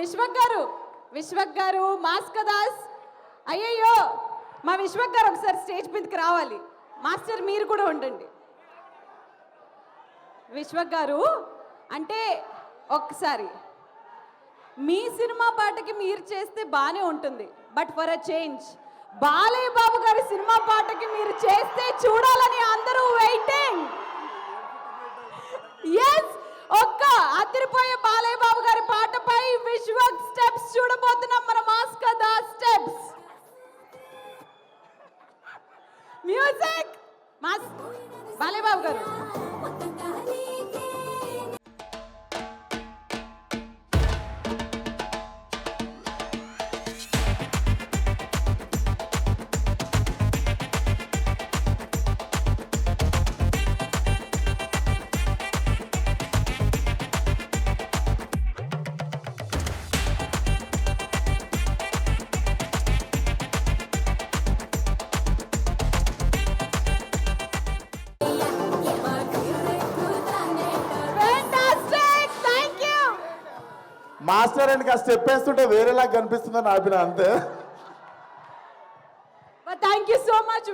విశ్వక్ గారు మాస్కదాస్, అయ్యయ్యో మా విశ్వక్ గారు ఒకసారి స్టేజ్ మీదకి రావాలి. మాస్టర్ మీరు కూడా ఉండండి. విశ్వక్ గారు అంటే ఒక్కసారి మీ సినిమా పాటకి మీరు చేస్తే బాగానే ఉంటుంది, but for a change Balayya Babu గారి సినిమా పాటకి మీరు చేస్తే చూడాలని అందరూ వెయిటింగ్. ఎస్, ఒక్క అదిరిపోయే బాలయ్య బాబు గారి పాటపై విశ్వక్ స్టెప్స్ చూడబోతున్నాం. మన మాస్కదా స్టెప్స్ మ్యూజిక్ బాలయ్య బాబు గారు. మాస్టర్ అని స్టెప్ వేస్తుంటే వేరేలా కనిపిస్తుందని ఆపిన అంతే. Thank you so much.